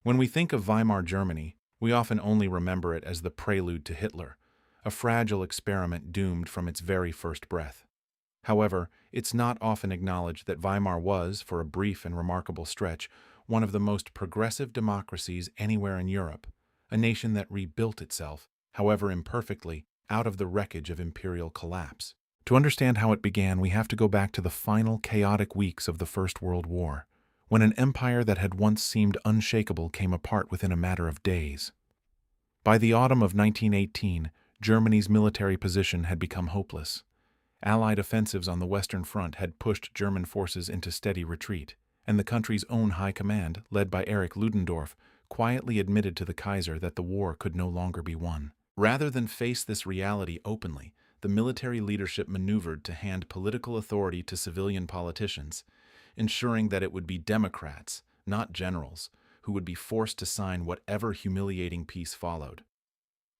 When we think of Weimar Germany, we often only remember it as the prelude to Hitler, a fragile experiment doomed from its very first breath. However, it's not often acknowledged that Weimar was, for a brief and remarkable stretch, one of the most progressive democracies anywhere in Europe, a nation that rebuilt itself, however imperfectly, out of the wreckage of imperial collapse. To understand how it began, we have to go back to the final chaotic weeks of the First World War, when an empire that had once seemed unshakable came apart within a matter of days. By the autumn of 1918, Germany's military position had become hopeless. Allied offensives on the Western Front had pushed German forces into steady retreat, and the country's own high command, led by Erich Ludendorff, quietly admitted to the Kaiser that the war could no longer be won. Rather than face this reality openly, the military leadership maneuvered to hand political authority to civilian politicians, ensuring that it would be Democrats, not generals, who would be forced to sign whatever humiliating peace followed.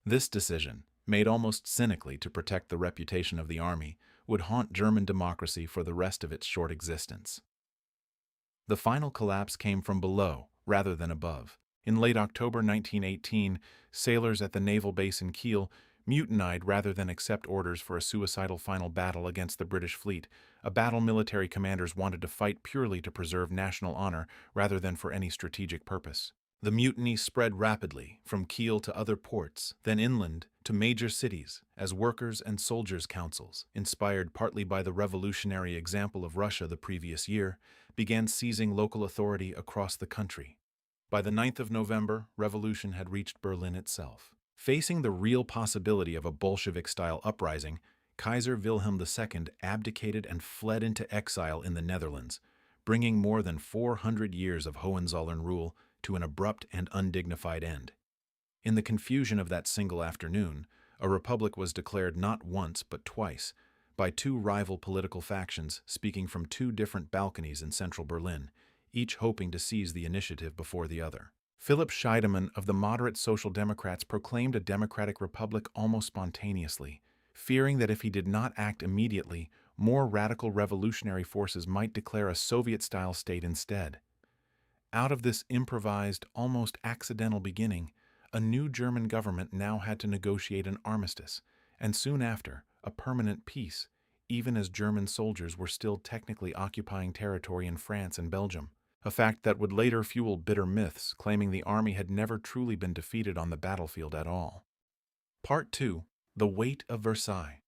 This decision, made almost cynically to protect the reputation of the army, would haunt German democracy for the rest of its short existence. The final collapse came from below, rather than above. In late October 1918, sailors at the naval base in Kiel mutinied rather than accept orders for a suicidal final battle against the British fleet, a battle military commanders wanted to fight purely to preserve national honor rather than for any strategic purpose. The mutiny spread rapidly, from Kiel to other ports, then inland to major cities, as workers' and soldiers' councils, inspired partly by the revolutionary example of Russia the previous year, began seizing local authority across the country. By the 9th of November, revolution had reached Berlin itself. Facing the real possibility of a Bolshevik-style uprising, Kaiser Wilhelm II abdicated and fled into exile in the Netherlands, bringing more than 400 years of Hohenzollern rule to an abrupt and undignified end. In the confusion of that single afternoon, a republic was declared not once but twice, by two rival political factions speaking from two different balconies in central Berlin, each hoping to seize the initiative before the other. Philipp Scheidemann of the moderate Social Democrats proclaimed a democratic republic almost spontaneously, fearing that if he did not act immediately, more radical revolutionary forces might declare a Soviet-style state instead. Out of this improvised, almost accidental beginning, a new German government now had to negotiate an armistice, and soon after, a permanent peace, even as German soldiers were still technically occupying territory in France and Belgium, a fact that would later fuel bitter myths claiming the army had never truly been defeated on the battlefield at all. Part 2. The Weight of Versailles.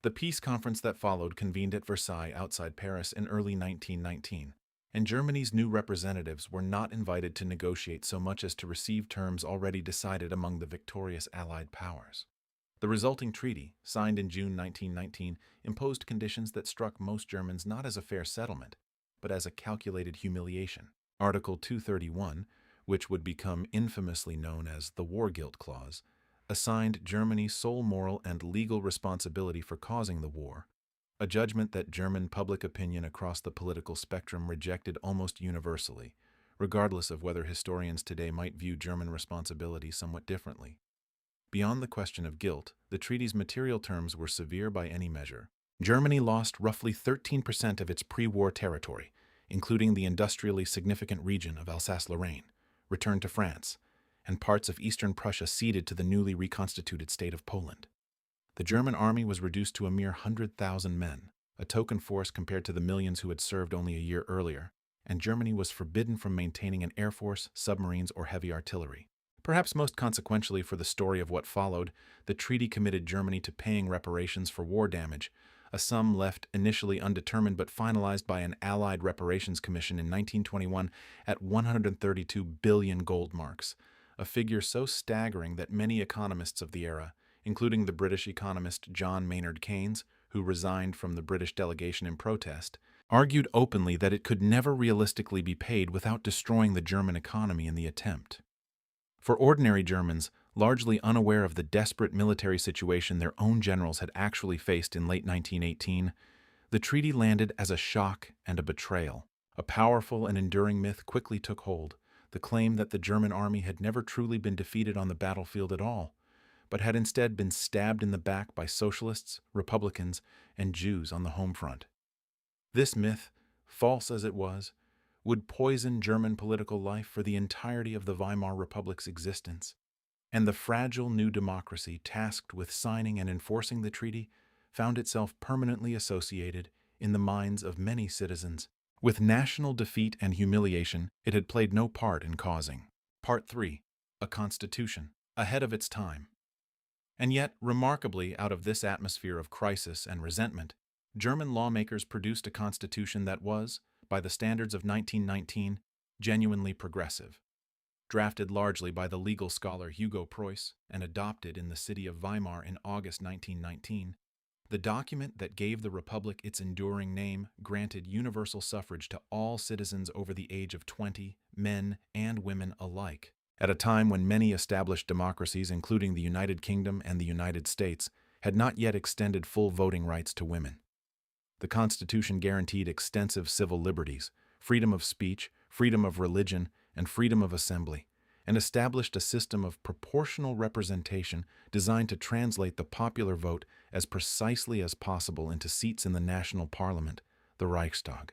The peace conference that followed convened at Versailles outside Paris in early 1919. And Germany's new representatives were not invited to negotiate so much as to receive terms already decided among the victorious Allied powers. The resulting treaty, signed in June 1919, imposed conditions that struck most Germans not as a fair settlement, but as a calculated humiliation. Article 231, which would become infamously known as the War Guilt Clause, assigned Germany sole moral and legal responsibility for causing the war, a judgment that German public opinion across the political spectrum rejected almost universally, regardless of whether historians today might view German responsibility somewhat differently. Beyond the question of guilt, the treaty's material terms were severe by any measure. Germany lost roughly 13% of its pre-war territory, including the industrially significant region of Alsace-Lorraine, returned to France, and parts of eastern Prussia ceded to the newly reconstituted state of Poland. The German army was reduced to a mere 100,000 men, a token force compared to the millions who had served only a year earlier, and Germany was forbidden from maintaining an air force, submarines, or heavy artillery. Perhaps most consequentially for the story of what followed, the treaty committed Germany to paying reparations for war damage, a sum left initially undetermined but finalized by an Allied Reparations Commission in 1921 at 132 billion gold marks, a figure so staggering that many economists of the era, including the British economist John Maynard Keynes, who resigned from the British delegation in protest, argued openly that it could never realistically be paid without destroying the German economy in the attempt. For ordinary Germans, largely unaware of the desperate military situation their own generals had actually faced in late 1918, the treaty landed as a shock and a betrayal. A powerful and enduring myth quickly took hold, the claim that the German army had never truly been defeated on the battlefield at all, but had instead been stabbed in the back by socialists, Republicans, and Jews on the home front. This myth, false as it was would poison German political life for the entirety of the Weimar Republic's existence, and the fragile new democracy tasked with signing and enforcing the treaty found itself permanently associated, in the minds of many citizens, with national defeat and humiliation it had played no part in causing. Part 3. A Constitution, ahead of its time. And yet, remarkably, out of this atmosphere of crisis and resentment, German lawmakers produced a constitution that was, by the standards of 1919, genuinely progressive. Drafted largely by the legal scholar Hugo Preuss and adopted in the city of Weimar in August 1919, the document that gave the Republic its enduring name granted universal suffrage to all citizens over the age of 20, men and women alike. At a time when many established democracies, including the United Kingdom and the United States, had not yet extended full voting rights to women. The Constitution guaranteed extensive civil liberties, freedom of speech, freedom of religion, and freedom of assembly, and established a system of proportional representation designed to translate the popular vote as precisely as possible into seats in the national parliament, the Reichstag.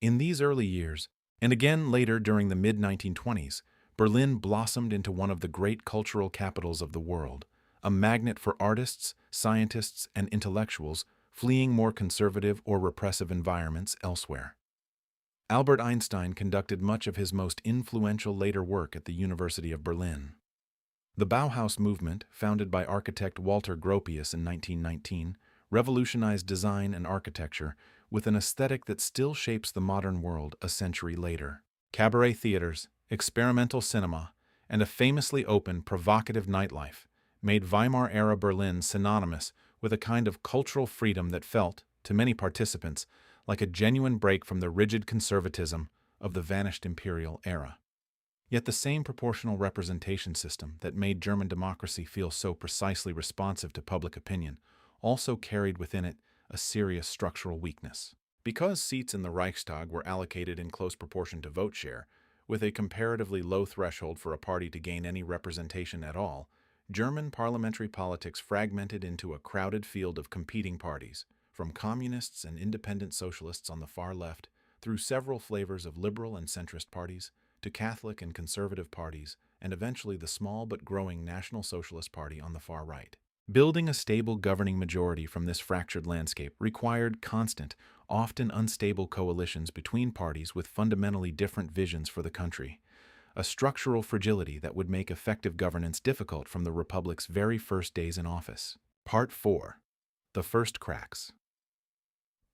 In these early years, and again later during the mid-1920s, Berlin blossomed into one of the great cultural capitals of the world, a magnet for artists, scientists, and intellectuals fleeing more conservative or repressive environments elsewhere. Albert Einstein conducted much of his most influential later work at the University of Berlin. The Bauhaus movement, founded by architect Walter Gropius in 1919, revolutionized design and architecture with an aesthetic that still shapes the modern world a century later. Cabaret theaters, experimental cinema, and a famously open, provocative nightlife made Weimar-era Berlin synonymous with a kind of cultural freedom that felt, to many participants, like a genuine break from the rigid conservatism of the vanished imperial era. Yet the same proportional representation system that made German democracy feel so precisely responsive to public opinion also carried within it a serious structural weakness. Because seats in the Reichstag were allocated in close proportion to vote share, with a comparatively low threshold for a party to gain any representation at all, German parliamentary politics fragmented into a crowded field of competing parties, from communists and independent socialists on the far left, through several flavors of liberal and centrist parties, to Catholic and conservative parties, and eventually the small but growing National Socialist Party on the far right. Building a stable governing majority from this fractured landscape required constant, often unstable coalitions between parties with fundamentally different visions for the country, a structural fragility that would make effective governance difficult from the Republic's very first days in office. Part 4. The First Cracks.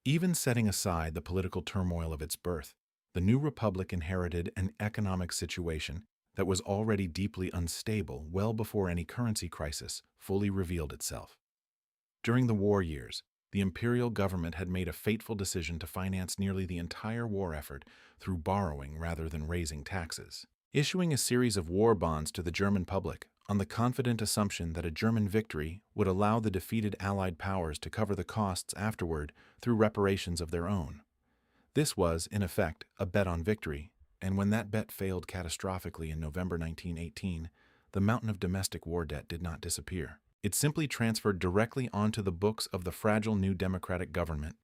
Even setting aside the political turmoil of its birth, the new republic inherited an economic situation that was already deeply unstable well before any currency crisis fully revealed itself. During the war years, the imperial government had made a fateful decision to finance nearly the entire war effort through borrowing rather than raising taxes, issuing a series of war bonds to the German public on the confident assumption that a German victory would allow the defeated Allied powers to cover the costs afterward through reparations of their own. This was, in effect, a bet on victory, and when that bet failed catastrophically in November 1918, the mountain of domestic war debt did not disappear. It simply transferred directly onto the books of the fragile new democratic government,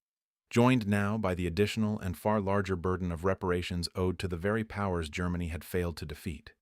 joined now by the additional and far larger burden of reparations owed to the very powers Germany had failed to defeat.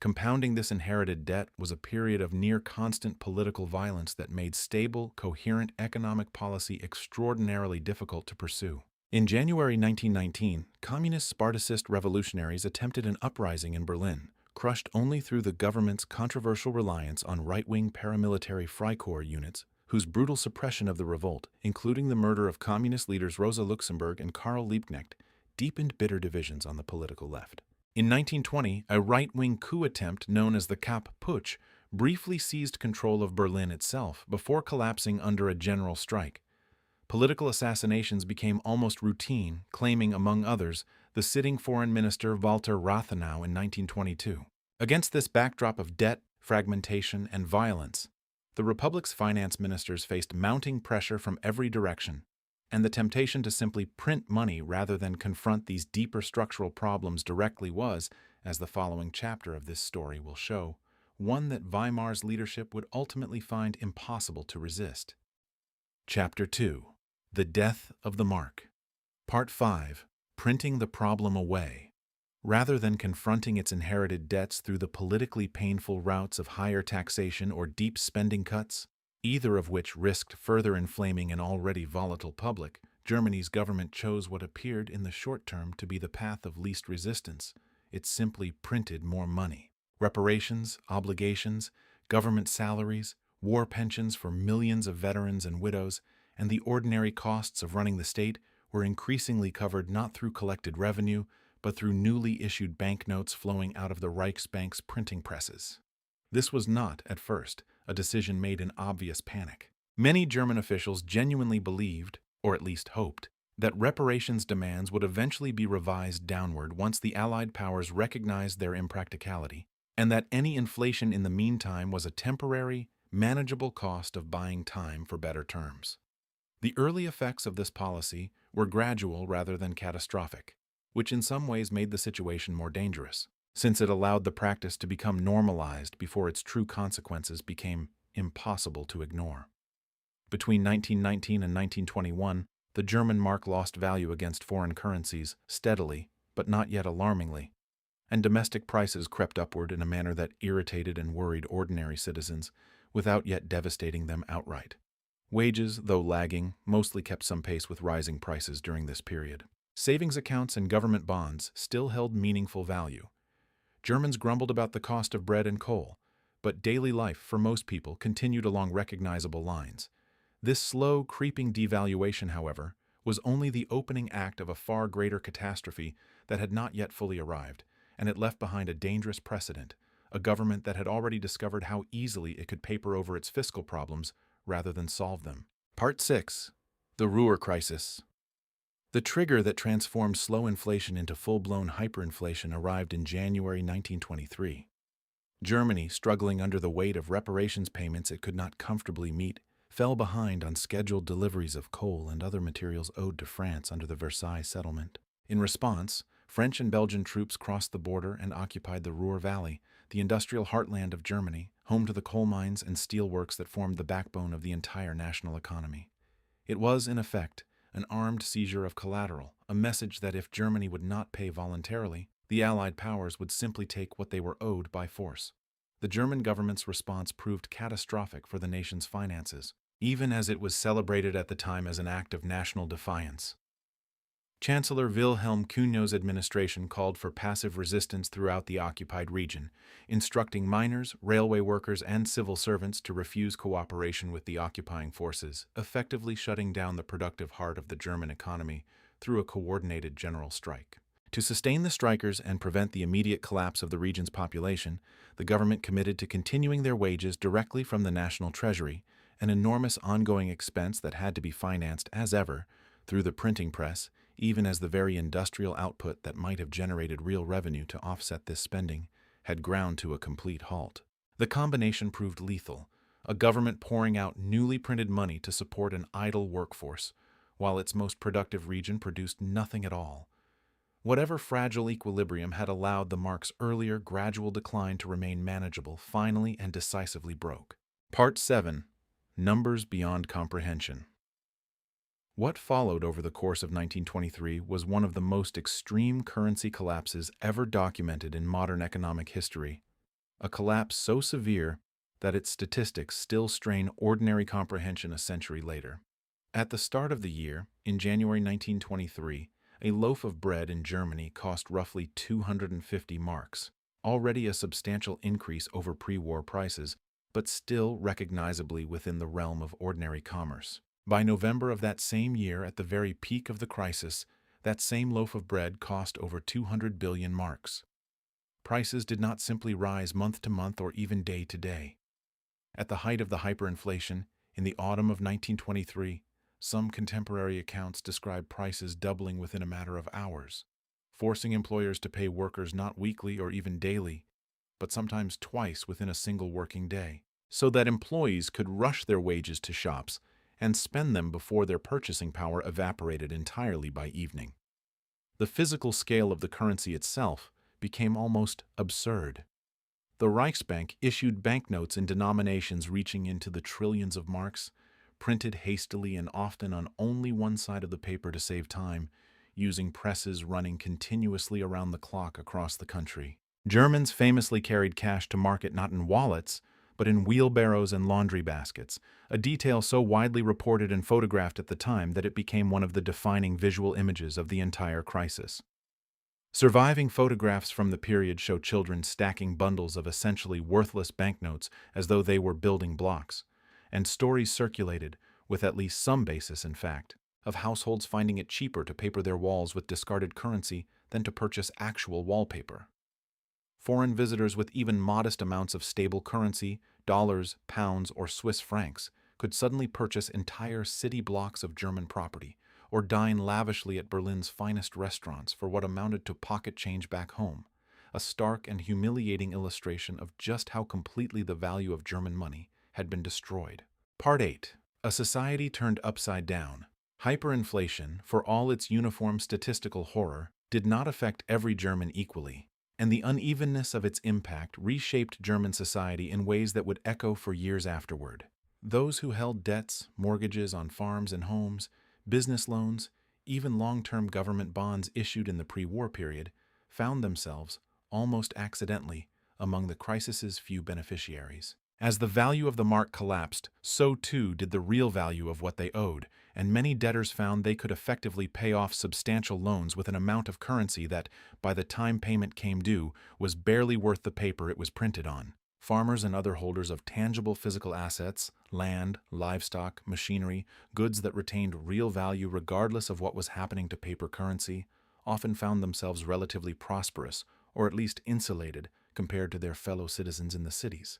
Compounding this inherited debt was a period of near-constant political violence that made stable, coherent economic policy extraordinarily difficult to pursue. In January 1919, communist Spartacist revolutionaries attempted an uprising in Berlin, crushed only through the government's controversial reliance on right-wing paramilitary Freikorps units, whose brutal suppression of the revolt, including the murder of communist leaders Rosa Luxemburg and Karl Liebknecht, deepened bitter divisions on the political left. In 1920, a right-wing coup attempt known as the Kapp Putsch briefly seized control of Berlin itself before collapsing under a general strike. Political assassinations became almost routine, claiming, among others, the sitting foreign minister Walter Rathenau in 1922. Against this backdrop of debt, fragmentation, and violence, the Republic's finance ministers faced mounting pressure from every direction, and the temptation to simply print money rather than confront these deeper structural problems directly was, as the following chapter of this story will show, one that Weimar's leadership would ultimately find impossible to resist. Chapter 2. The Death of the Mark. Part 5. printing the problem away. Rather than confronting its inherited debts through the politically painful routes of higher taxation or deep spending cuts, either of which risked further inflaming an already volatile public, Germany's government chose what appeared in the short term to be the path of least resistance. It simply printed more money. Reparations, obligations, government salaries, war pensions for millions of veterans and widows, and the ordinary costs of running the state were increasingly covered not through collected revenue, but through newly issued banknotes flowing out of the Reichsbank's printing presses. This was not, at first, a decision made in obvious panic. Many German officials genuinely believed, or at least hoped, that reparations demands would eventually be revised downward once the Allied powers recognized their impracticality, and that any inflation in the meantime was a temporary, manageable cost of buying time for better terms. The early effects of this policy were gradual rather than catastrophic, which in some ways made the situation more dangerous, since it allowed the practice to become normalized before its true consequences became impossible to ignore. Between 1919 and 1921, the German mark lost value against foreign currencies steadily, but not yet alarmingly, and domestic prices crept upward in a manner that irritated and worried ordinary citizens without yet devastating them outright. Wages, though lagging, mostly kept some pace with rising prices during this period. Savings accounts and government bonds still held meaningful value. Germans grumbled about the cost of bread and coal, but daily life for most people continued along recognizable lines. This slow, creeping devaluation, however, was only the opening act of a far greater catastrophe that had not yet fully arrived, and it left behind a dangerous precedent, a government that had already discovered how easily it could paper over its fiscal problems rather than solve them. Part 6. The Ruhr Crisis. The trigger that transformed slow inflation into full-blown hyperinflation arrived in January 1923. Germany, struggling under the weight of reparations payments it could not comfortably meet, fell behind on scheduled deliveries of coal and other materials owed to France under the Versailles settlement. In response, French and Belgian troops crossed the border and occupied the Ruhr Valley, the industrial heartland of Germany, home to the coal mines and steel works that formed the backbone of the entire national economy. It was, in effect, an armed seizure of collateral, a message that if Germany would not pay voluntarily, the Allied powers would simply take what they were owed by force. The German government's response proved catastrophic for the nation's finances, even as it was celebrated at the time as an act of national defiance. Chancellor Wilhelm II's administration called for passive resistance throughout the occupied region, instructing miners, railway workers, and civil servants to refuse cooperation with the occupying forces, effectively shutting down the productive heart of the German economy through a coordinated general strike. To sustain the strikers and prevent the immediate collapse of the region's population, the government committed to continuing their wages directly from the national treasury, an enormous ongoing expense that had to be financed, as ever, through the printing press, even as the very industrial output that might have generated real revenue to offset this spending had ground to a complete halt. The combination proved lethal, a government pouring out newly printed money to support an idle workforce, while its most productive region produced nothing at all. Whatever fragile equilibrium had allowed the mark's earlier gradual decline to remain manageable finally and decisively broke. Part 7. Numbers Beyond Comprehension. What followed over the course of 1923 was one of the most extreme currency collapses ever documented in modern economic history, a collapse so severe that its statistics still strain ordinary comprehension a century later. At the start of the year, in January 1923, a loaf of bread in Germany cost roughly 250 marks, already a substantial increase over pre-war prices, but still recognizably within the realm of ordinary commerce. By November of that same year, at the very peak of the crisis, that same loaf of bread cost over 200 billion marks. Prices did not simply rise month to month or even day to day. At the height of the hyperinflation, in the autumn of 1923, some contemporary accounts describe prices doubling within a matter of hours, forcing employers to pay workers not weekly or even daily, but sometimes twice within a single working day, so that employees could rush their wages to shops and spend them before their purchasing power evaporated entirely by evening. The physical scale of the currency itself became almost absurd. The Reichsbank issued banknotes in denominations reaching into the trillions of marks, printed hastily and often on only one side of the paper to save time, using presses running continuously around the clock across the country. Germans famously carried cash to market not in wallets, but in wheelbarrows and laundry baskets, a detail so widely reported and photographed at the time that it became one of the defining visual images of the entire crisis. Surviving photographs from the period show children stacking bundles of essentially worthless banknotes as though they were building blocks, and stories circulated, with at least some basis in fact, of households finding it cheaper to paper their walls with discarded currency than to purchase actual wallpaper. Foreign visitors with even modest amounts of stable currency, dollars, pounds, or Swiss francs, could suddenly purchase entire city blocks of German property, or dine lavishly at Berlin's finest restaurants for what amounted to pocket change back home, a stark and humiliating illustration of just how completely the value of German money had been destroyed. Part 8. A society turned upside down. Hyperinflation, for all its uniform statistical horror, did not affect every German equally, and the unevenness of its impact reshaped German society in ways that would echo for years afterward. Those who held debts, mortgages on farms and homes, business loans, even long-term government bonds issued in the pre-war period, found themselves, almost accidentally, among the crisis's few beneficiaries. As the value of the mark collapsed, so too did the real value of what they owed, and many debtors found they could effectively pay off substantial loans with an amount of currency that, by the time payment came due, was barely worth the paper it was printed on. Farmers and other holders of tangible physical assets, land, livestock, machinery, goods that retained real value regardless of what was happening to paper currency, often found themselves relatively prosperous, or at least insulated, compared to their fellow citizens in the cities.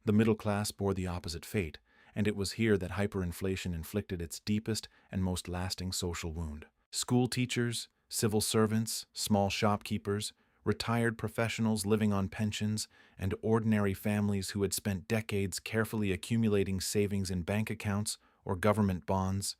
The middle class bore the opposite fate, and it was here that hyperinflation inflicted its deepest and most lasting social wound. School teachers, civil servants, small shopkeepers, retired professionals living on pensions, and ordinary families who had spent decades carefully accumulating savings in bank accounts or government bonds,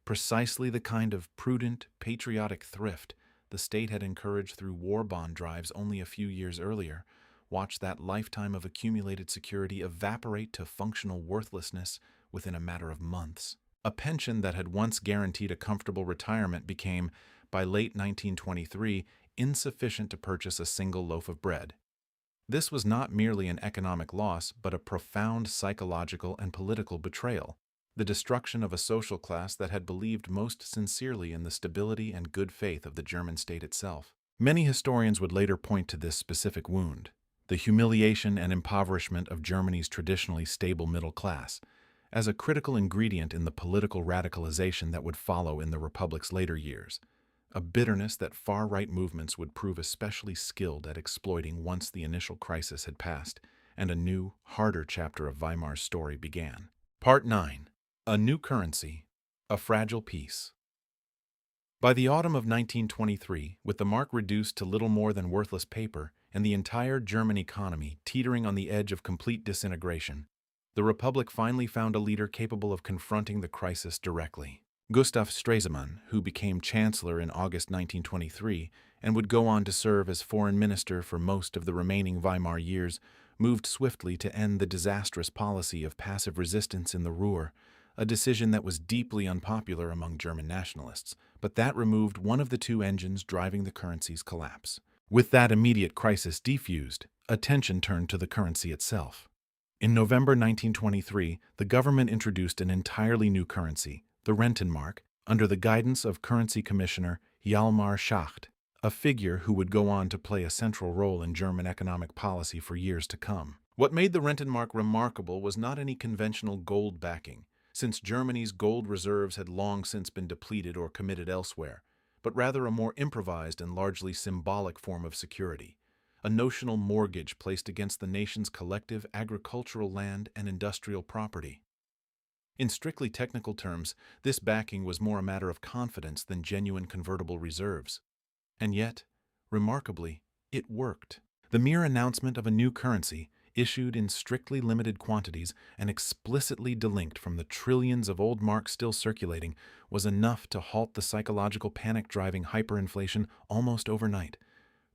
precisely the kind of prudent, patriotic thrift the state had encouraged through war bond drives only a few years earlier, watched that lifetime of accumulated security evaporate to functional worthlessness within a matter of months. A pension that had once guaranteed a comfortable retirement became, by late 1923, insufficient to purchase a single loaf of bread. This was not merely an economic loss, but a profound psychological and political betrayal, the destruction of a social class that had believed most sincerely in the stability and good faith of the German state itself. Many historians would later point to this specific wound, the humiliation and impoverishment of Germany's traditionally stable middle class, as a critical ingredient in the political radicalization that would follow in the Republic's later years, a bitterness that far-right movements would prove especially skilled at exploiting once the initial crisis had passed and a new, harder chapter of Weimar's story began. Part 9. A New Currency, a Fragile Peace. By the autumn of 1923, with the mark reduced to little more than worthless paper and the entire German economy teetering on the edge of complete disintegration, the Republic finally found a leader capable of confronting the crisis directly. Gustav Stresemann, who became Chancellor in August 1923 and would go on to serve as foreign minister for most of the remaining Weimar years, moved swiftly to end the disastrous policy of passive resistance in the Ruhr, a decision that was deeply unpopular among German nationalists, but that removed one of the two engines driving the currency's collapse. With that immediate crisis defused, attention turned to the currency itself. In November 1923, the government introduced an entirely new currency, the Rentenmark, under the guidance of Currency Commissioner Hjalmar Schacht, a figure who would go on to play a central role in German economic policy for years to come. What made the Rentenmark remarkable was not any conventional gold backing, since Germany's gold reserves had long since been depleted or committed elsewhere, but rather a more improvised and largely symbolic form of security, a notional mortgage placed against the nation's collective agricultural land and industrial property. In strictly technical terms, this backing was more a matter of confidence than genuine convertible reserves. And yet, remarkably, it worked. The mere announcement of a new currency, issued in strictly limited quantities and explicitly delinked from the trillions of old marks still circulating, was enough to halt the psychological panic driving hyperinflation almost overnight.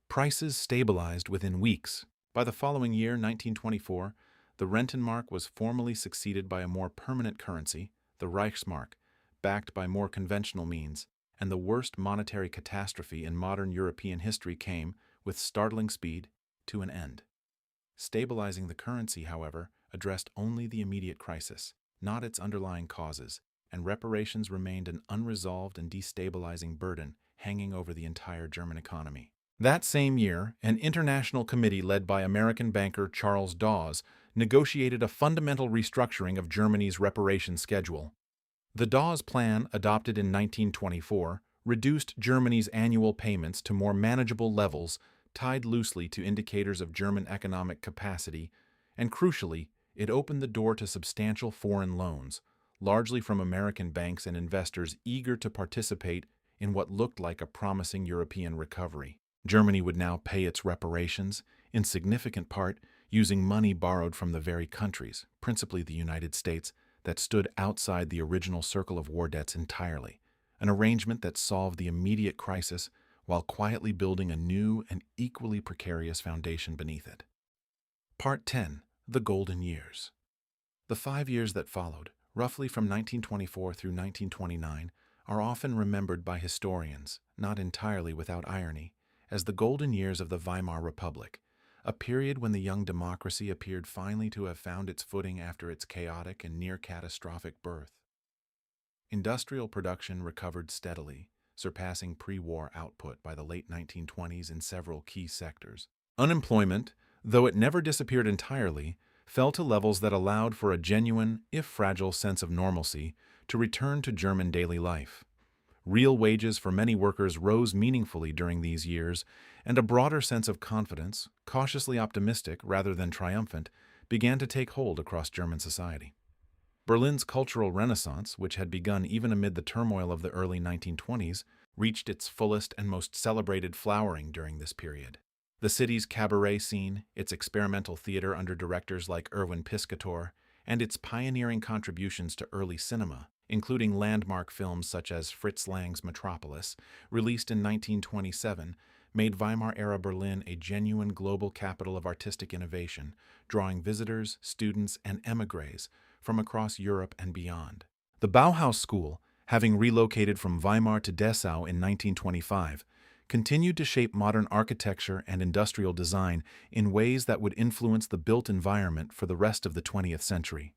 Prices stabilized within weeks. By the following year, 1924, the Rentenmark was formally succeeded by a more permanent currency, the Reichsmark, backed by more conventional means, and the worst monetary catastrophe in modern European history came, with startling speed, to an end. Stabilizing the currency, however, addressed only the immediate crisis, not its underlying causes, and reparations remained an unresolved and destabilizing burden hanging over the entire German economy. That same year, an international committee led by American banker Charles Dawes negotiated a fundamental restructuring of Germany's reparation schedule. The Dawes Plan, adopted in 1924, reduced Germany's annual payments to more manageable levels, tied loosely to indicators of German economic capacity, and crucially, it opened the door to substantial foreign loans, largely from American banks and investors eager to participate in what looked like a promising European recovery. Germany would now pay its reparations, in significant part using money borrowed from the very countries, principally the United States, that stood outside the original circle of war debts entirely, an arrangement that solved the immediate crisis while quietly building a new and equally precarious foundation beneath it. Part 10. The Golden Years. The 5 years that followed, roughly from 1924 through 1929, are often remembered by historians, not entirely without irony, as the golden years of the Weimar Republic, a period when the young democracy appeared finally to have found its footing after its chaotic and near-catastrophic birth. Industrial production recovered steadily, surpassing pre-war output by the late 1920s in several key sectors. Unemployment, though it never disappeared entirely, fell to levels that allowed for a genuine, if fragile, sense of normalcy to return to German daily life. Real wages for many workers rose meaningfully during these years, and a broader sense of confidence, cautiously optimistic rather than triumphant, began to take hold across German society. Berlin's cultural renaissance, which had begun even amid the turmoil of the early 1920s, reached its fullest and most celebrated flowering during this period. The city's cabaret scene, its experimental theater under directors like Erwin Piscator, and its pioneering contributions to early cinema, including landmark films such as Fritz Lang's Metropolis, released in 1927, made Weimar-era Berlin a genuine global capital of artistic innovation, drawing visitors, students, and émigrés from across Europe and beyond. The Bauhaus School, having relocated from Weimar to Dessau in 1925, continued to shape modern architecture and industrial design in ways that would influence the built environment for the rest of the 20th century.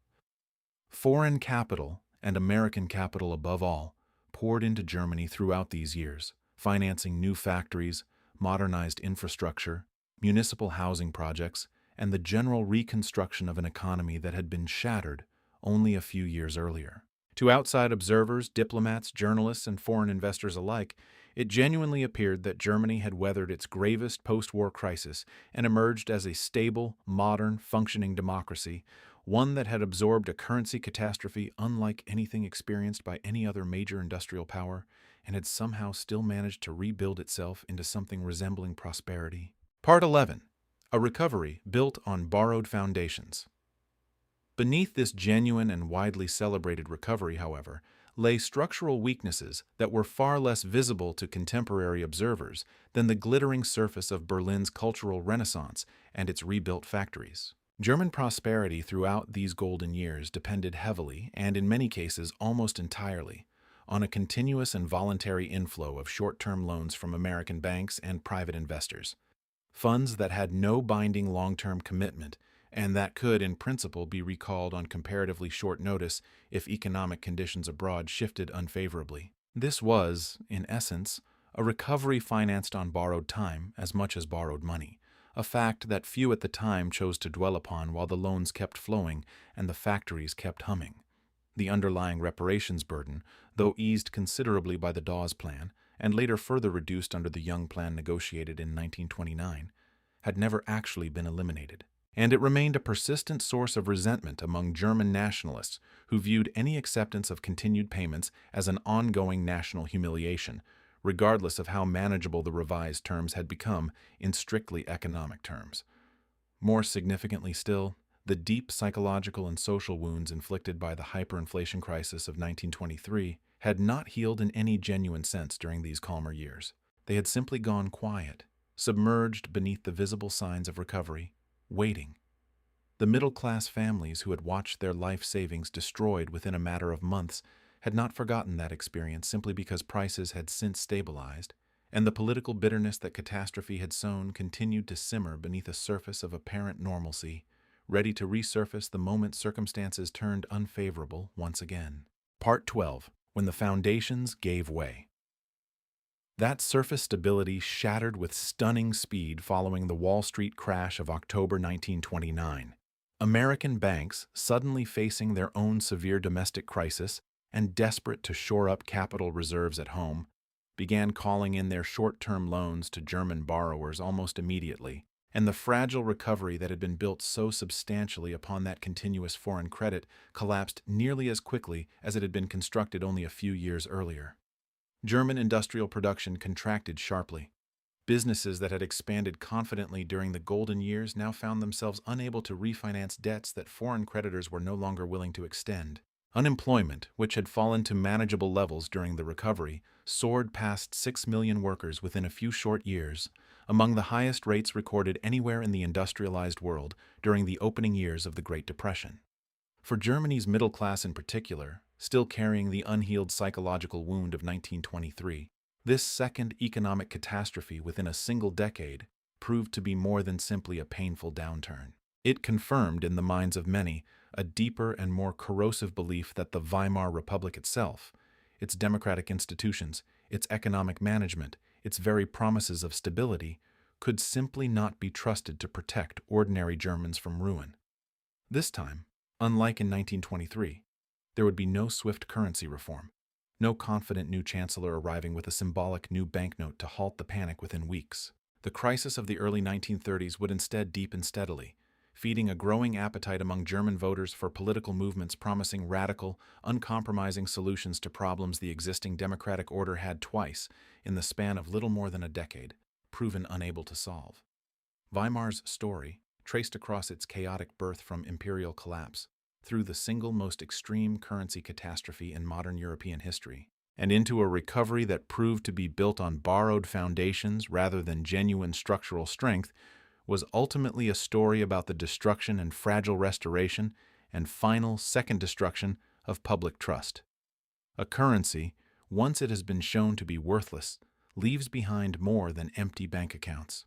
Foreign capital, and American capital above all, poured into Germany throughout these years, financing new factories, modernized infrastructure, municipal housing projects, and the general reconstruction of an economy that had been shattered only a few years earlier. To outside observers, diplomats, journalists, and foreign investors alike, it genuinely appeared that Germany had weathered its gravest post-war crisis and emerged as a stable, modern, functioning democracy, one that had absorbed a currency catastrophe unlike anything experienced by any other major industrial power, and had somehow still managed to rebuild itself into something resembling prosperity. Part 11. A recovery built on borrowed foundations. Beneath this genuine and widely celebrated recovery, however, lay structural weaknesses that were far less visible to contemporary observers than the glittering surface of Berlin's cultural renaissance and its rebuilt factories. German prosperity throughout these golden years depended heavily, and in many cases almost entirely, on a continuous and voluntary inflow of short-term loans from American banks and private investors, funds that had no binding long-term commitment and that could, in principle, be recalled on comparatively short notice if economic conditions abroad shifted unfavorably. This was, in essence, a recovery financed on borrowed time as much as borrowed money, a fact that few at the time chose to dwell upon while the loans kept flowing and the factories kept humming. The underlying reparations burden, though eased considerably by the Dawes Plan, and later further reduced under the Young Plan negotiated in 1929, had never actually been eliminated. And it remained a persistent source of resentment among German nationalists who viewed any acceptance of continued payments as an ongoing national humiliation, regardless of how manageable the revised terms had become in strictly economic terms. More significantly still, the deep psychological and social wounds inflicted by the hyperinflation crisis of 1923 had not healed in any genuine sense during these calmer years. They had simply gone quiet, submerged beneath the visible signs of recovery, waiting. The middle-class families who had watched their life savings destroyed within a matter of months had not forgotten that experience simply because prices had since stabilized, and the political bitterness that catastrophe had sown continued to simmer beneath a surface of apparent normalcy, ready to resurface the moment circumstances turned unfavorable once again. Part 12. When the foundations gave way. That surface stability shattered with stunning speed following the Wall Street crash of October 1929. American banks, suddenly facing their own severe domestic crisis and desperate to shore up capital reserves at home, began calling in their short-term loans to German borrowers almost immediately, and the fragile recovery that had been built so substantially upon that continuous foreign credit collapsed nearly as quickly as it had been constructed only a few years earlier. German industrial production contracted sharply. Businesses that had expanded confidently during the golden years now found themselves unable to refinance debts that foreign creditors were no longer willing to extend. Unemployment, which had fallen to manageable levels during the recovery, soared past 6 million workers within a few short years, among the highest rates recorded anywhere in the industrialized world during the opening years of the Great Depression. For Germany's middle class in particular, still carrying the unhealed psychological wound of 1923, this second economic catastrophe within a single decade proved to be more than simply a painful downturn. It confirmed in the minds of many a deeper and more corrosive belief that the Weimar Republic itself, its democratic institutions, its economic management, its very promises of stability, could simply not be trusted to protect ordinary Germans from ruin. This time, unlike in 1923, there would be no swift currency reform, no confident new chancellor arriving with a symbolic new banknote to halt the panic within weeks. The crisis of the early 1930s would instead deepen steadily, feeding a growing appetite among German voters for political movements promising radical, uncompromising solutions to problems the existing democratic order had twice, in the span of little more than a decade, proven unable to solve. Weimar's story, traced across its chaotic birth from imperial collapse, through the single most extreme currency catastrophe in modern European history, and into a recovery that proved to be built on borrowed foundations rather than genuine structural strength, was ultimately a story about the destruction and fragile restoration and final second destruction of public trust. A currency, once it has been shown to be worthless, leaves behind more than empty bank accounts.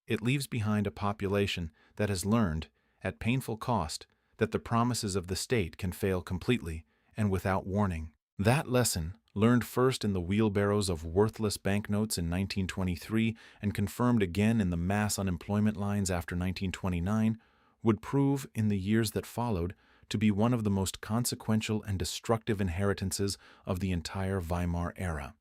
It leaves behind a population that has learned, at painful cost, that the promises of the state can fail completely and without warning. That lesson, learned first in the wheelbarrows of worthless banknotes in 1923 and confirmed again in the mass unemployment lines after 1929, would prove in the years that followed to be one of the most consequential and destructive inheritances of the entire Weimar era.